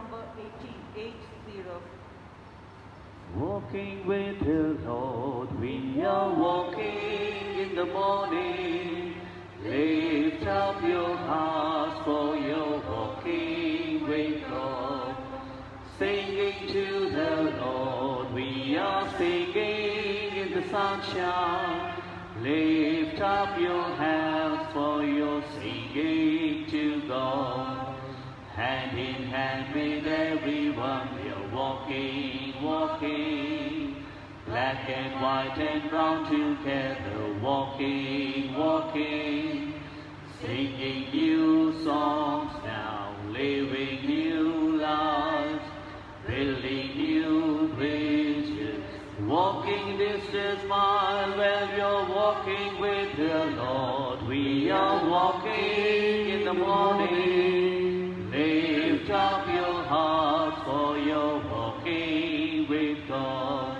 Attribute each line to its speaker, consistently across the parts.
Speaker 1: number 80.
Speaker 2: Walking with the Lord, we are walking in the morning. Lift up your hearts, for you're walking with God. Singing to the Lord, we are singing in the sunshine. Lift up your hands, for you're singing to God. Hand in hand with everyone, we are walking, walking. Black and white and brown together, walking, walking. Singing new songs now, living new lives. Building new bridges, walking distance miles. When you're walking with the Lord, we are walking in the morning. Lift up your hearts, for you're walking with God.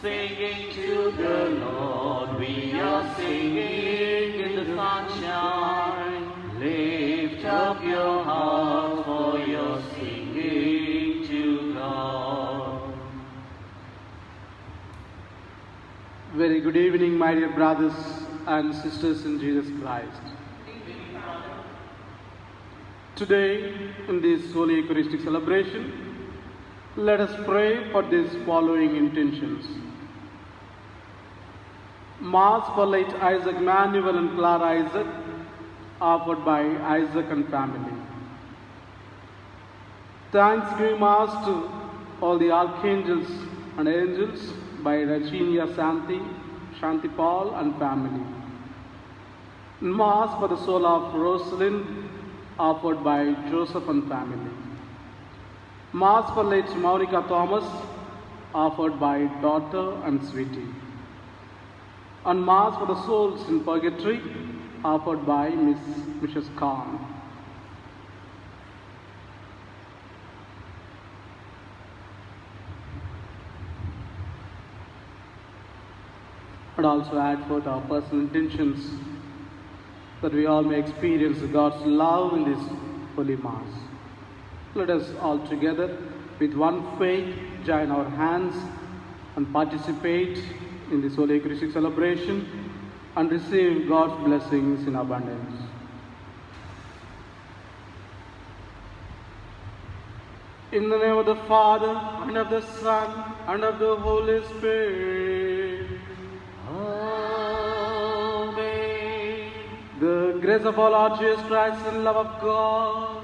Speaker 2: Singing to the Lord, we are singing in the sunshine. Lift up your hearts, for you're singing to God.
Speaker 3: Very good evening, my dear brothers and sisters in Jesus Christ. Today, in this Holy Eucharistic celebration, let us pray for these following intentions. Mass for late Isaac Manuel and Clara Isaac, offered by Isaac and family. Thanksgiving Mass to all the archangels and angels by Rajinia Shanti Paul and family. Mass for the soul of Rosalind, offered by Joseph and family. Mass for late Monica Thomas, offered by daughter and sweetie. And Mass for the souls in purgatory, offered by Mrs. Khan. And also add forth our personal intentions that we all may experience God's love in this Holy Mass. Let us all together, with one faith, join our hands and participate in this Holy Eucharistic celebration and receive God's blessings in abundance. In the name of the Father, and of the Son, and of the Holy Spirit.
Speaker 2: Amen.
Speaker 3: The grace of our Lord Jesus Christ and love of God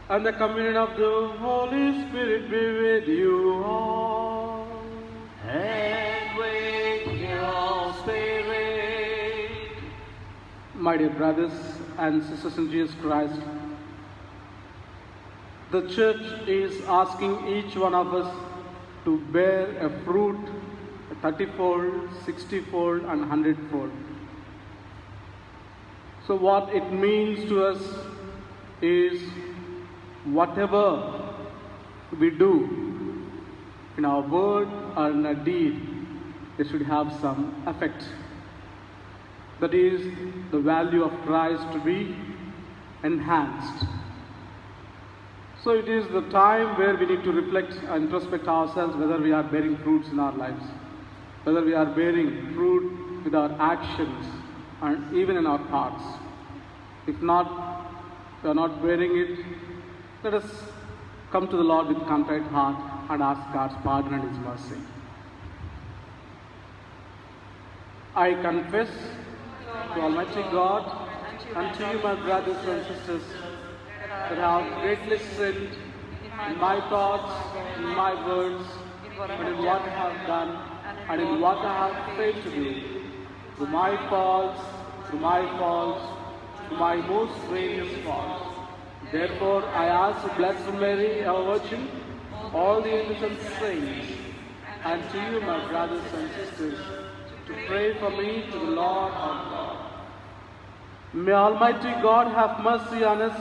Speaker 3: and the communion of the Holy Spirit be with you all.
Speaker 2: And with your spirit.
Speaker 3: My dear brothers and sisters in Jesus Christ, the Church is asking each one of us to bear a fruit 30-fold, 60-fold and 100-fold. So what it means to us is whatever we do in our word or in our deed, it should have some effect. That is the value of Christ to be enhanced. So it is the time where we need to reflect and introspect ourselves whether we are bearing fruits in our lives, whether we are bearing fruit with our actions and even in our thoughts. If not, we are not bearing it, let us come to the Lord with contrite heart and ask God's pardon and His mercy. I confess to Almighty God and to you, my brothers and sisters, that I have greatly sinned in my thoughts, in my words, and in what I have done, and in what I have failed to do. Through my faults, to my most various faults. Therefore, I ask the Blessed Mary, our Virgin, all the angels and saints, and to you, my brothers and sisters, to pray for me to the Lord our God. May Almighty God have mercy on us,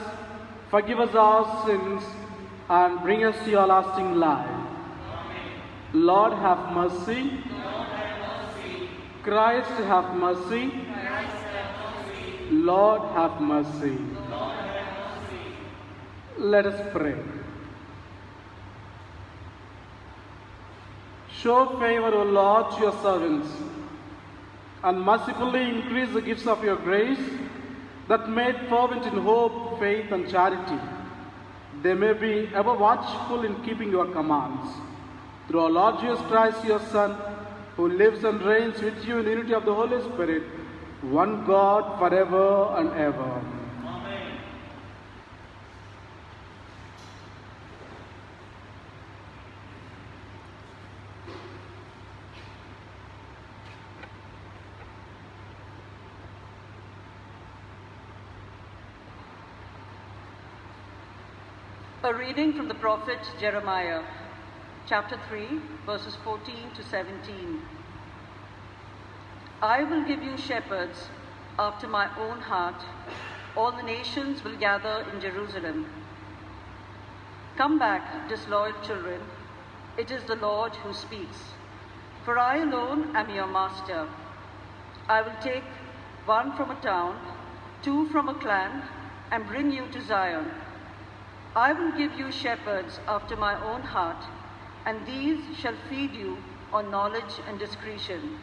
Speaker 3: forgive us our sins, and bring us to everlasting life. Amen. Lord have mercy. Christ have mercy. Lord have mercy. Let us pray. Show favor, O Lord, to your servants, and mercifully increase the gifts of your grace, that made fervent in hope, faith, and charity, they may be ever watchful in keeping your commands. Through our Lord Jesus Christ, your Son, who lives and reigns with you in the unity of the Holy Spirit, one God, forever and ever.
Speaker 2: Amen.
Speaker 1: A reading from the prophet Jeremiah, chapter 3, verses 14 to 17. I will give you shepherds after my own heart. All the nations will gather in Jerusalem. Come back, disloyal children. It is the Lord who speaks. For I alone am your master. I will take one from a town, two from a clan, and bring you to Zion. I will give you shepherds after my own heart, and these shall feed you on knowledge and discretion.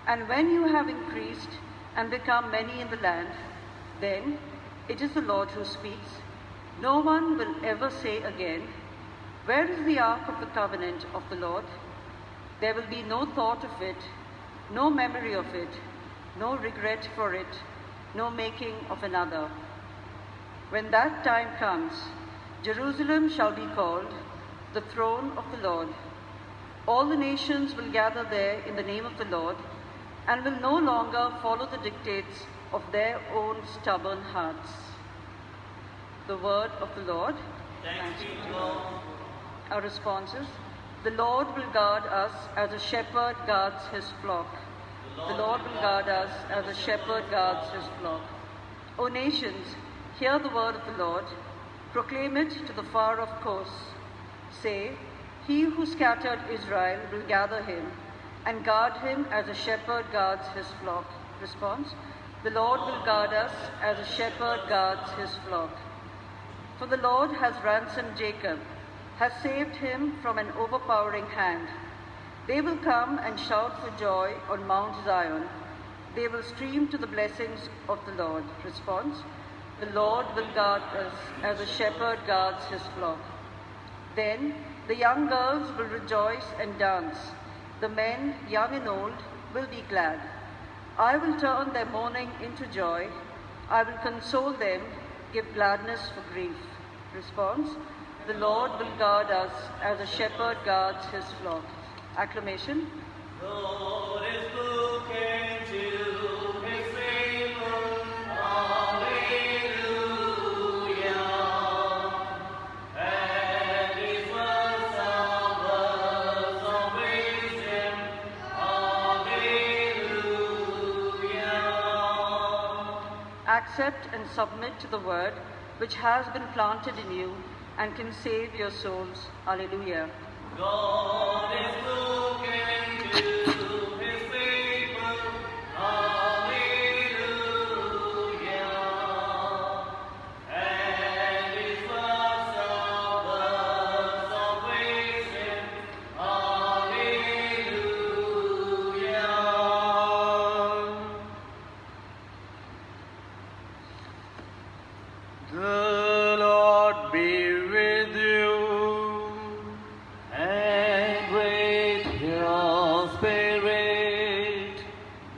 Speaker 1: And when you have increased and become many in the land, then it is the Lord who speaks. No one will ever say again, where is the ark of the covenant of the Lord? There will be no thought of it, no memory of it, no regret for it, no making of another. When that time comes, Jerusalem shall be called the throne of the Lord. All the nations will gather there in the name of the Lord, and will no longer follow the dictates of their own stubborn hearts. The word of the Lord.
Speaker 2: Thanks be to God.
Speaker 1: Our responses: the Lord will guard us as a shepherd guards his flock. The Lord will guard us as a shepherd guards his flock. O nations, hear the word of the Lord. Proclaim it to the far off coasts. Say, he who scattered Israel will gather him and guard him as a shepherd guards his flock. Response: the Lord will guard us as a shepherd guards his flock. For the Lord has ransomed Jacob, has saved him from an overpowering hand. They will come and shout for joy on Mount Zion. They will stream to the blessings of the Lord. Response: the Lord will guard us as a shepherd guards his flock. Then the young girls will rejoice and dance. The men, young and old, will be glad. I will turn their mourning into joy. I will console them, give gladness for grief. Response: the Lord will guard us as a shepherd guards his flock. Acclamation.
Speaker 2: The Lord is looking to his favor. Hallelujah. And his words are words of wisdom. Hallelujah.
Speaker 1: Accept and submit to the word which has been planted in you and can save your souls. Alleluia.
Speaker 2: God is looking to his favor. Hallelujah. And his words are words of wisdom. Hallelujah.
Speaker 3: The Lord be with you.
Speaker 2: And with your spirit.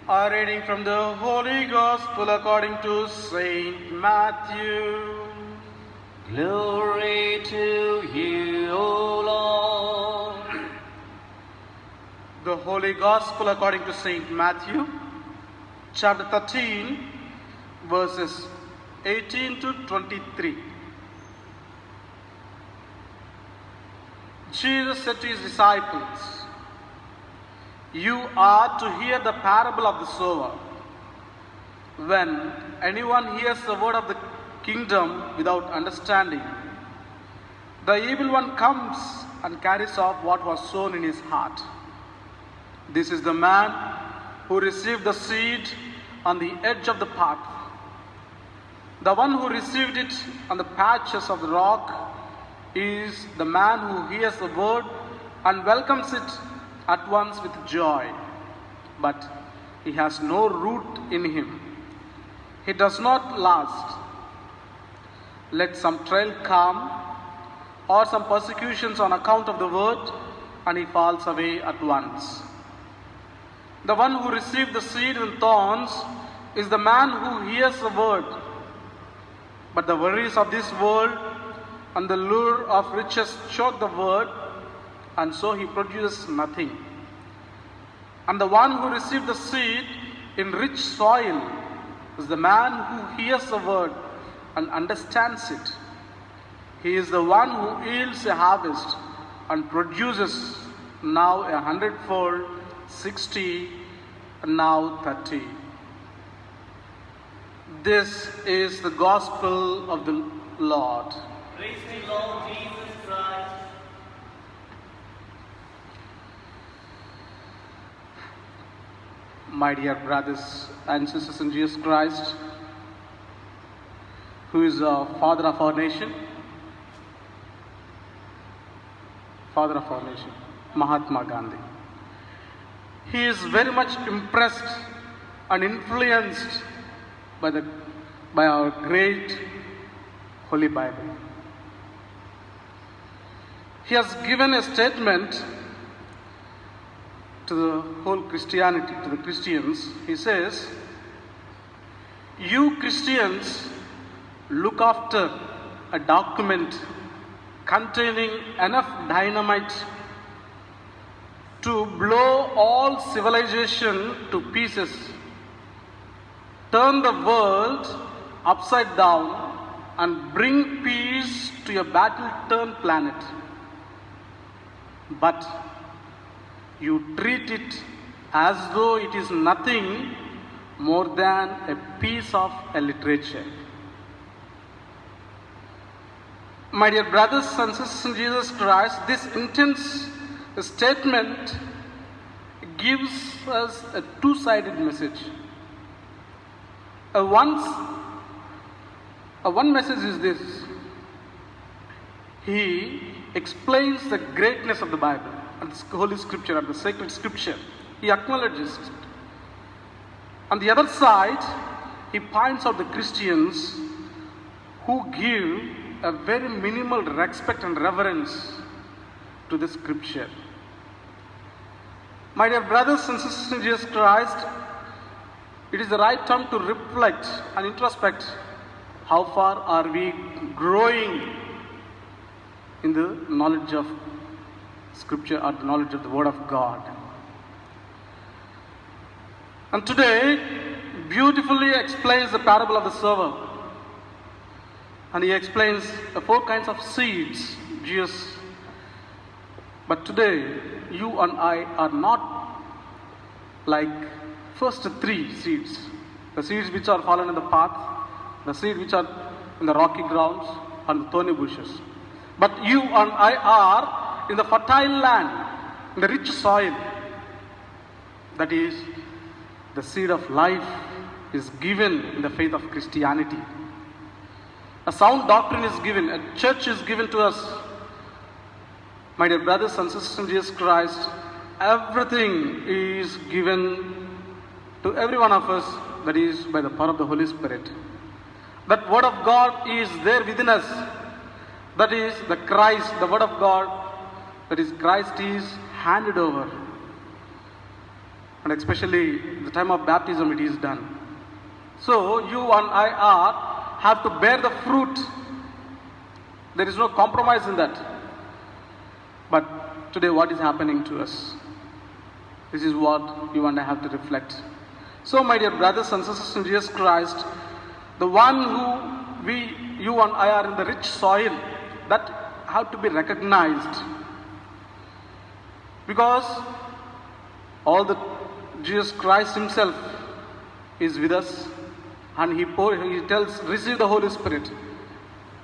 Speaker 3: A reading from the Holy Gospel according to Saint Matthew.
Speaker 2: Glory to you, O Lord.
Speaker 3: The Holy Gospel according to Saint Matthew, chapter 13, verses 18 to 23. Jesus said to his disciples, "You are to hear the parable of the sower. When anyone hears the word of the kingdom without understanding, the evil one comes and carries off what was sown in his heart. This is the man who received the seed on the edge of the path. The one who received it on the patches of the rock is the man who hears the word and welcomes it at once with joy, but he has no root in him. He does not last. Let some trial come, or some persecutions on account of the word, and he falls away at once. The one who received the seed in thorns is the man who hears the word, but the worries of this world and the lure of riches choke the word, and so he produces nothing. And the one who received the seed in rich soil is the man who hears the word and understands it. He is the one who yields a harvest and produces now 100-fold, 60, and now 30. This is the gospel of the Lord.
Speaker 2: Praise the Lord Jesus Christ.
Speaker 3: My dear brothers and sisters in Jesus Christ, who is the father of our nation, Mahatma Gandhi. He is very much impressed and influenced by our great Holy Bible. He has given a statement to the whole Christianity, to the Christians. He says, "You Christians look after a document containing enough dynamite to blow all civilization to pieces, turn the world upside down, and bring peace to a battle-torn planet. But you treat it as though it is nothing more than a piece of a literature." My dear brothers and sisters in Jesus Christ, this intense statement gives us a two-sided message. One message is this: he explains the greatness of the Bible and the Holy Scripture and the sacred Scripture. He acknowledges it. On the other side, he points out the Christians who give a very minimal respect and reverence to the Scripture. My dear brothers and sisters in Jesus Christ, it is the right time to reflect and introspect. How far are we growing in the knowledge of Scripture or the knowledge of the Word of God? And today, beautifully explains the parable of the sower. And he explains the 4 kinds of seeds, Jesus. But today, you and I are not like first 3 seeds. The seeds which are fallen in the path, the seeds which are in the rocky grounds, and the thorny bushes. But you and I are in the fertile land, in the rich soil. That is, the seed of life is given in the faith of Christianity. A sound doctrine is given, a church is given to us. My dear brothers and sisters in Jesus Christ, everything is given to every one of us, that is by the power of the Holy Spirit. That Word of God is there within us. That is the Christ, the Word of God, that is Christ is handed over. And especially the time of baptism it is done. So you and I have to bear the fruit. There is no compromise in that. But today what is happening to us? This is what you and I have to reflect. So my dear brothers and sisters in Jesus Christ, the one who you and I are in the rich soil, that have to be recognized. Because all the Jesus Christ himself is with us, and he tells, receive the Holy Spirit.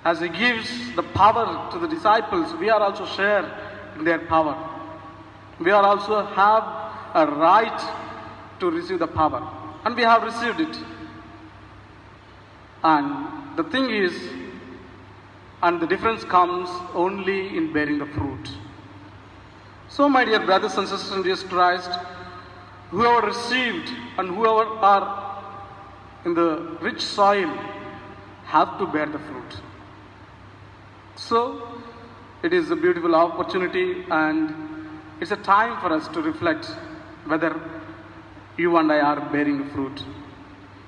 Speaker 3: As he gives the power to the disciples, we are also share in their power. We are also have a right to receive the power, and we have received it. And the thing is, and the difference comes only in bearing the fruit. So, my dear brothers and sisters in Jesus Christ, whoever received and whoever are in the rich soil have to bear the fruit. So, it is a beautiful opportunity and it's a time for us to reflect whether you and I are bearing fruit.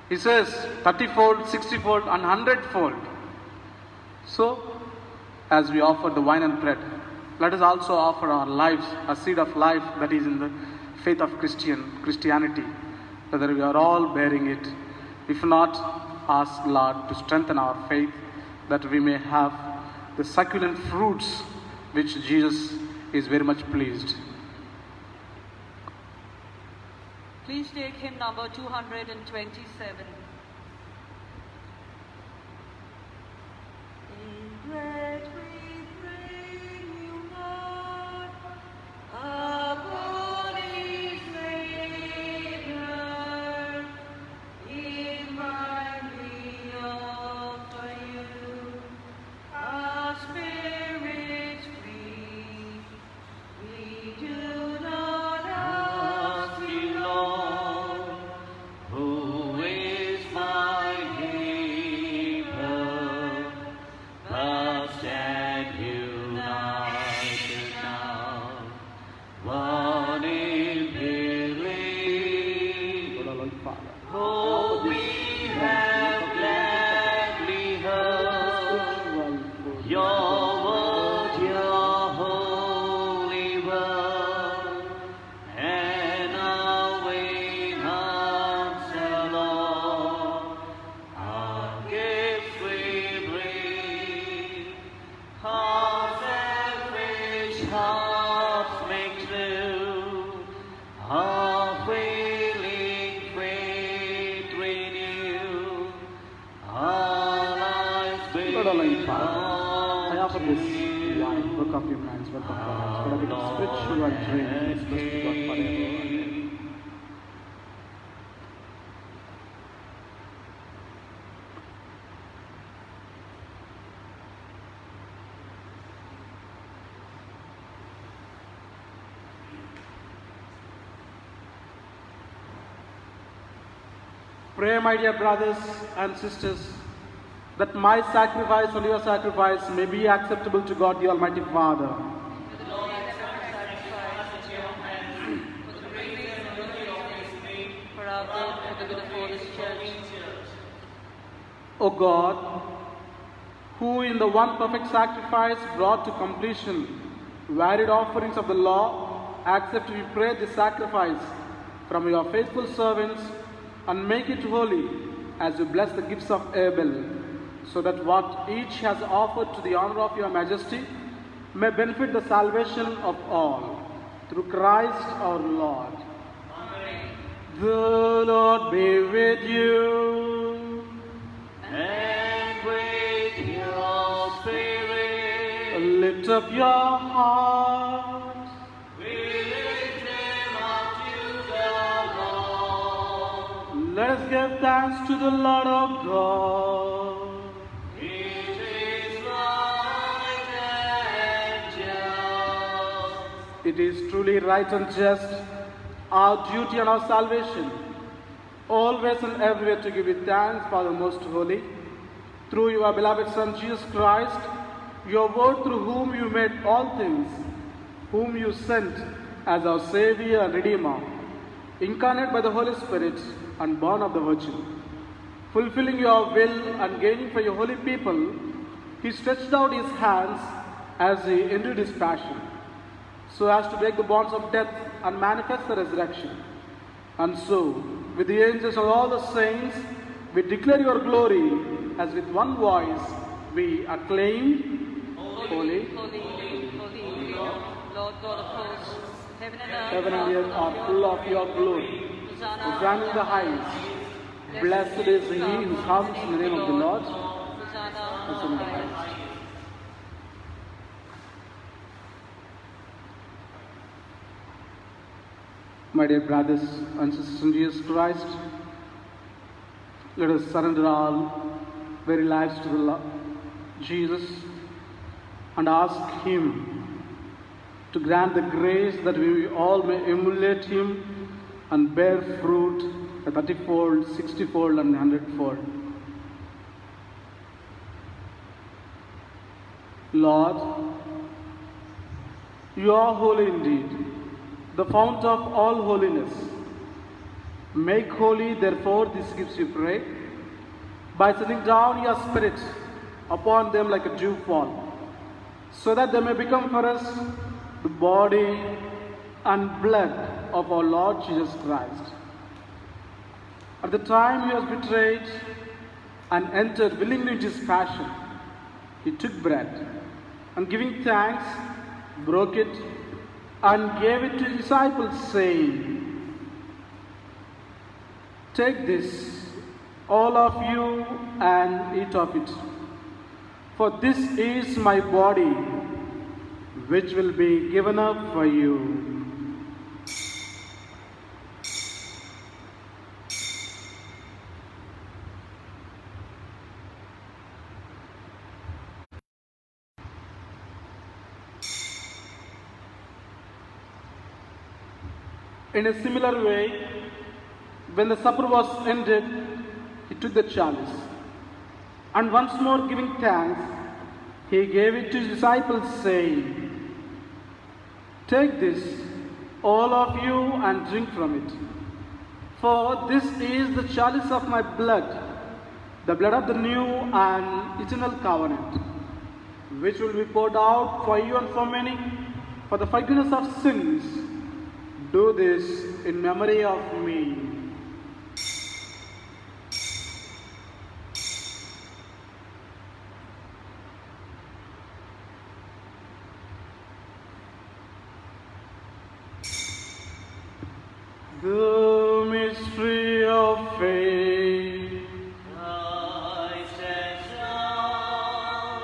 Speaker 3: He says 30-fold, 60-fold and 100-fold. So, as we offer the wine and bread, let us also offer our lives, a seed of life that is in the faith of Christianity, whether we are all bearing it. If not, ask Lord to strengthen our faith, that we may have the succulent fruits which Jesus is very much pleased.
Speaker 1: Please take hymn number 227. In bread we bring you, Lord, our body Savior. In mind we offer you our spirits free. We do not ask you, Lord,
Speaker 2: Who is my neighbor? But stand united now, one in belief. Oh, we have gladly heard your word, your holy word, and our wing answer, Lord. Our gifts we bring, hearts selfish hearts make true, our willing faith renew, our lives
Speaker 3: Lord Almighty Father, I offer this
Speaker 2: belong
Speaker 3: wine,
Speaker 2: to
Speaker 3: work of your hands, work of your hands, for a bit of spiritual and drink, it's blessed to God forever. Amen. Pray, my dear brothers and sisters, that my sacrifice and your sacrifice may be acceptable to God, the Almighty Father.
Speaker 1: for our good, for the good of all His church.
Speaker 3: O God, who in the one perfect sacrifice brought to completion varied offerings of the law, accept, we pray, this sacrifice from your faithful servants and make it holy as you bless the gifts of Abel, so that what each has offered to the honor of your majesty may benefit the salvation of all. Through Christ our Lord.
Speaker 2: Amen.
Speaker 3: The Lord be with you.
Speaker 2: And with your spirit,
Speaker 3: Lift up your hearts.
Speaker 2: we lift them up to the Lord.
Speaker 3: Let us give thanks to the Lord our God.
Speaker 2: It is right and just.
Speaker 3: It is truly right and just, our duty and our salvation, always and everywhere to give you thanks, Father most holy, through your beloved Son Jesus Christ, your word through whom you made all things, whom you sent as our Savior and Redeemer, incarnate by the Holy Spirit and born of the Virgin. Fulfilling your will and gaining for your holy people, he stretched out his hands as he endured his passion, so as to break the bonds of death and manifest the resurrection. And so, with the angels and all the saints, we declare your glory, as with one voice we acclaim, Holy,
Speaker 1: Holy, holy, Lord God of hosts, heaven and earth,
Speaker 3: heaven and earth are full of your glory. Hosanna in the highest. Blessed is he who comes in the name of the Lord. Hosanna in the highest. My dear brothers and sisters in Jesus Christ, let us surrender our very lives to the Lord Jesus and ask Him to grant the grace that we all may emulate him and bear fruit a 30-fold, 60-fold, and 100-fold. Lord, you are holy indeed, the fount of all holiness. Make holy, therefore, these gifts we pray, by sending down your Spirit upon them like a dewfall, so that they may become for us the body and blood of our Lord Jesus Christ. At the time he was betrayed and entered willingly into his passion, he took bread, and giving thanks, broke it, and gave it to his disciples, saying, "Take this, all of you, and eat of it. For this is my body, which will be given up for you." In a similar way, when the supper was ended, he took the chalice, and once more giving thanks, he gave it to his disciples, saying, "Take this, all of you, and drink from it. For this is the chalice of my blood, the blood of the new and eternal covenant, which will be poured out for you and for many for the forgiveness of sins. Do this in memory of me." The mystery of faith.
Speaker 2: Christ has come,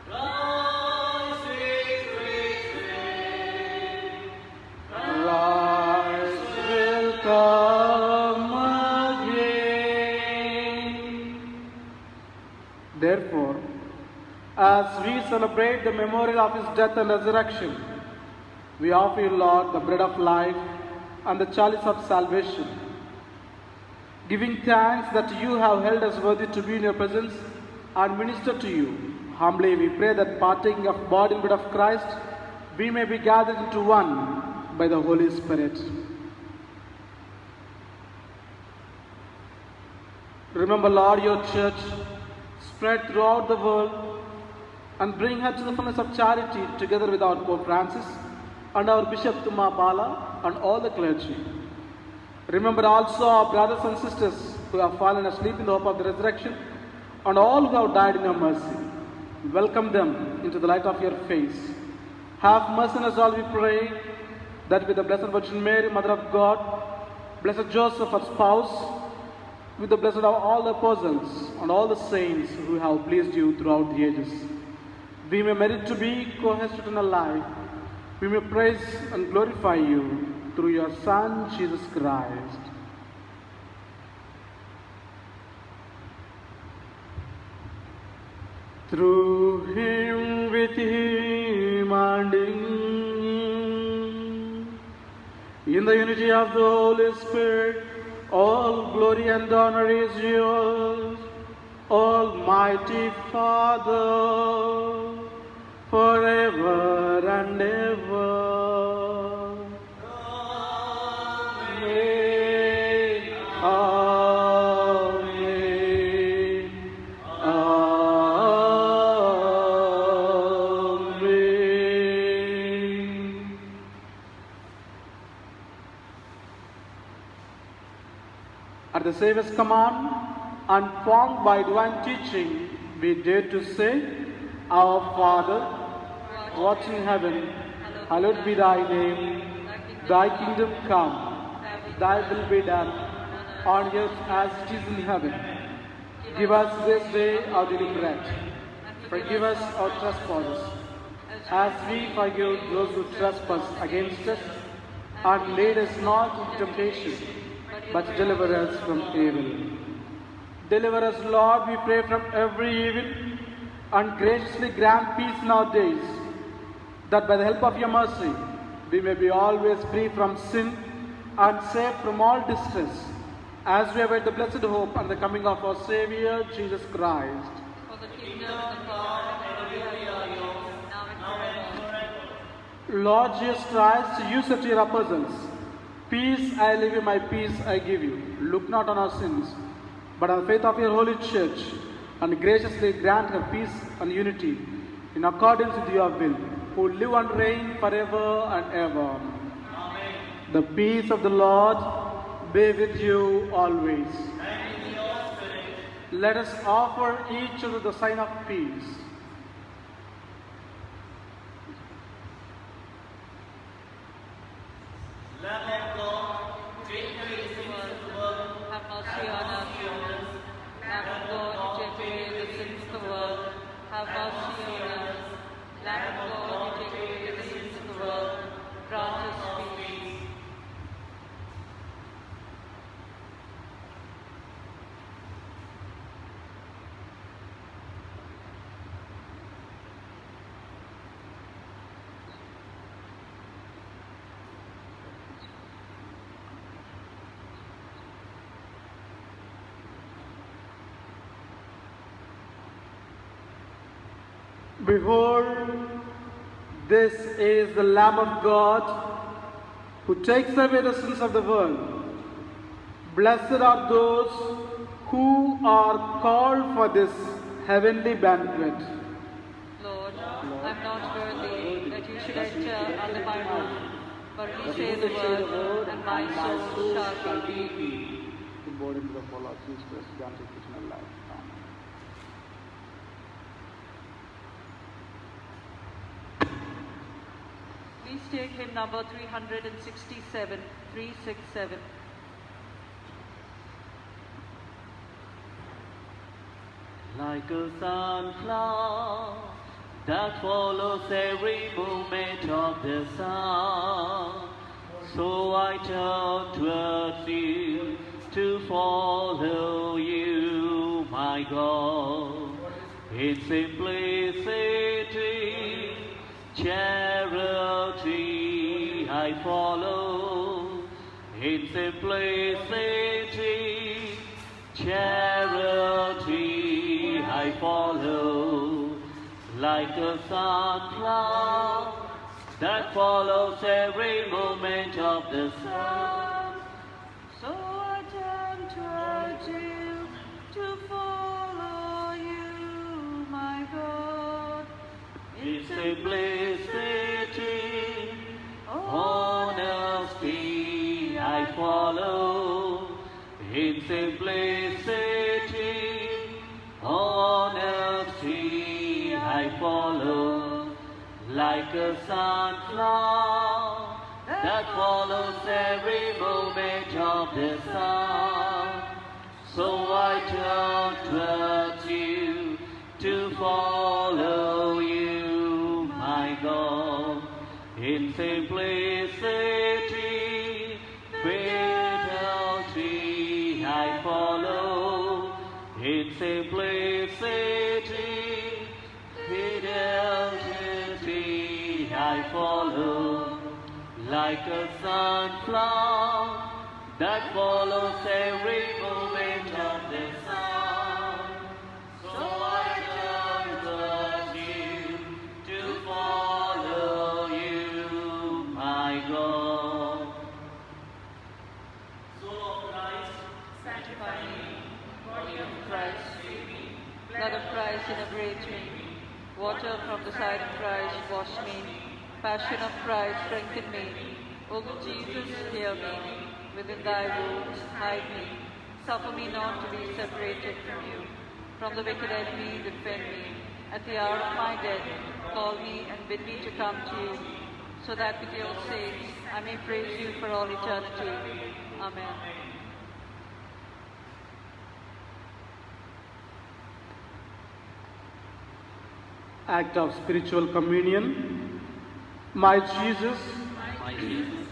Speaker 2: Christ is risen,
Speaker 3: Christ will come again. Therefore, as we celebrate the memorial of his death and resurrection, we offer you, Lord, the bread of life and the chalice of salvation, giving thanks that you have held us worthy to be in your presence and minister to you. Humbly we pray that partaking of body and blood of Christ, we may be gathered into one by the Holy Spirit. Remember, Lord, your church spread throughout the world, and bring her to the fullness of charity, together with our Pope Francis and our Bishop Tuma Bala and all the clergy. Remember also our brothers and sisters who have fallen asleep in the hope of the resurrection, and all who have died in your mercy. Welcome them into the light of your face. Have mercy on us all, we pray, that with the Blessed Virgin Mary, Mother of God, Blessed Joseph, our spouse, with the blessed of all the apostles and all the saints who have pleased you throughout the ages, we may merit to be co-heirs to eternal life. We may praise and glorify you through your Son, Jesus Christ. Through him, with him, and in the unity of the Holy Spirit, all glory and honor is yours, Almighty Father, forever and ever. Amen. Amen. Amen. At the Saviour's command and formed by divine teaching, we dare to say, Our Father, who art in heaven, hallowed be thy name. Thy kingdom come, thy will be done, on earth as it is in heaven. Give us this day our daily bread. Forgive us our trespasses, as we forgive those who trespass against us. And lead us not into temptation, but deliver us from evil. Deliver us, Lord, we pray, from every evil, and graciously grant peace in our days, that by the help of your mercy we may be always free from sin and safe from all distress, as we await the blessed hope and the coming of our Savior Jesus Christ.
Speaker 1: For the kingdom, the power, and the glory are yours, now and forever.
Speaker 3: Lord Jesus Christ, you said to your apostles, "Peace I leave you, my peace I give you. Look not on our sins, but on the faith of your holy church, and graciously grant her peace and unity in accordance with your will, who live and reign forever and ever." Amen. The peace of the Lord be with you always.
Speaker 2: And in your spirit.
Speaker 3: Let us offer each other the sign of peace.
Speaker 2: Lamb of God, take away the sins of the world.
Speaker 1: Have mercy on us. Lamb of God, who take away the sins of the world, have mercy on us. Lamb of God, who take away the sins of the world, grant us peace.
Speaker 3: Behold, this is the Lamb of God who takes away the sins of the world. Blessed are those who are called for this heavenly banquet.
Speaker 1: Lord, I am not worthy that you should enter under my roof, but you say the word, and my soul shall be healed.
Speaker 3: To board into the fall of Jesus Christ, granted eternal life. Amen.
Speaker 1: Please take hymn number 367, 367.
Speaker 2: Like a sunflower that follows every movement of the sun, so I turn towards you to follow you, my God. In simplicity, charity, I follow. In simplicity, charity, I follow. Like a sunflower that follows every movement of the sun.
Speaker 1: So I turn towards you to follow you, my God.
Speaker 2: In simplicity, honesty, I follow. In simplicity, honesty, I follow. Like a sunflower that follows every movement of the sun. So I turn towards you to follow you, my God. In simplicity, fidelity, I follow. In simplicity, fidelity, I follow. Like a sunflower that follows every movement of the sun. So I turn towards you to follow you, my God. Soul of Christ,
Speaker 1: Sanctify me, body of Christ, save me, blood of Christ inebriate me, water from the side of Christ wash me, passion of Christ strengthen me. O good Jesus, hear me, within thy wounds hide me, suffer me not to be separated from you. From the wicked enemy defend me. At the hour of my death, call me and bid me to come to you, so that with your saints I may praise you for all eternity. Amen.
Speaker 3: Act of spiritual communion. My Jesus,
Speaker 2: my Jesus,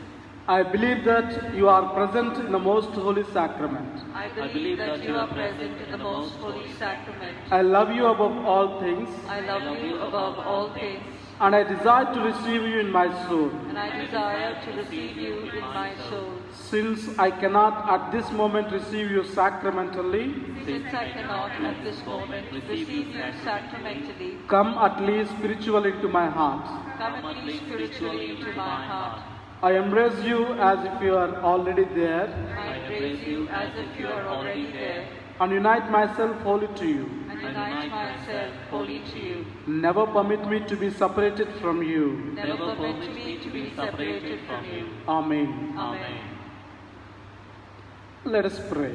Speaker 1: I believe that you are present in the most holy sacrament.
Speaker 2: I believe that you are present in the most holy sacrament.
Speaker 1: I love you above all things.
Speaker 2: I love you above all things.
Speaker 3: and I desire to receive you in my soul.
Speaker 1: and I desire to receive you in my soul.
Speaker 3: Since I cannot at this moment receive you sacramentally,
Speaker 1: Since I cannot at this moment receive you sacramentally,
Speaker 3: come at least spiritually into my heart.
Speaker 1: come at least spiritually into my heart.
Speaker 3: I embrace you as if you are already there,
Speaker 1: I embrace you as if you are already there,
Speaker 3: and unite myself wholly to you.
Speaker 1: and unite myself wholly to you.
Speaker 3: Never permit me to be separated from you.
Speaker 1: Never permit me to be separated from you.
Speaker 3: Amen.
Speaker 1: Amen.
Speaker 3: Let us pray.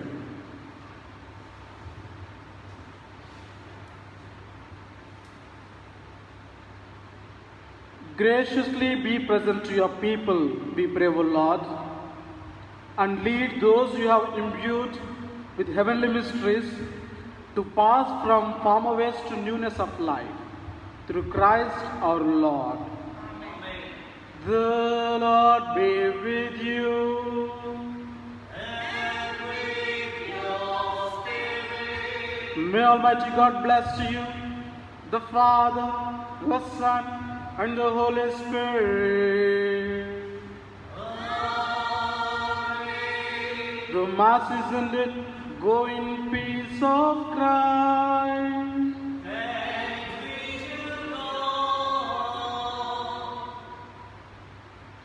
Speaker 3: Graciously be present to your people, we pray, O Lord, and lead those you have imbued with heavenly mysteries to pass from former ways to newness of life, through Christ our Lord. The Lord be with you.
Speaker 2: And with your spirit.
Speaker 3: May Almighty God bless you, the Father, the Son, and the Holy Spirit.
Speaker 2: Amen.
Speaker 3: The Mass is ended. Go in peace of Christ.
Speaker 2: Thanks be to God.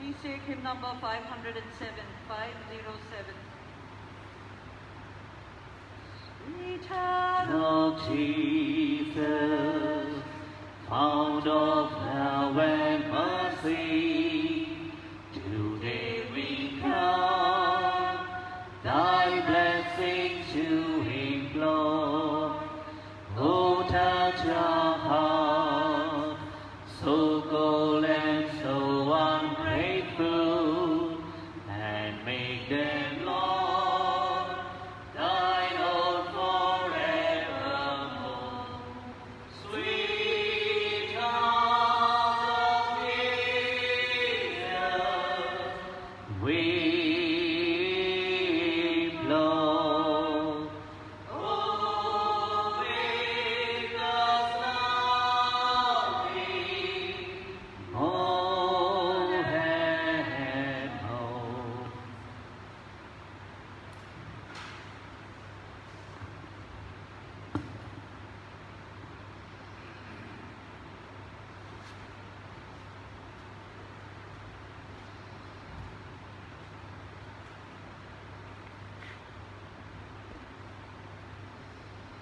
Speaker 1: Please take hymn number 507, 507. Eternal
Speaker 4: Of Jesus, fount of love and mercy, today we come, thy blessings to implore. Oh, touch our heart, so cold and so ungrateful, and make them, Lord, thine own forevermore. Sweet heart of Jesus, we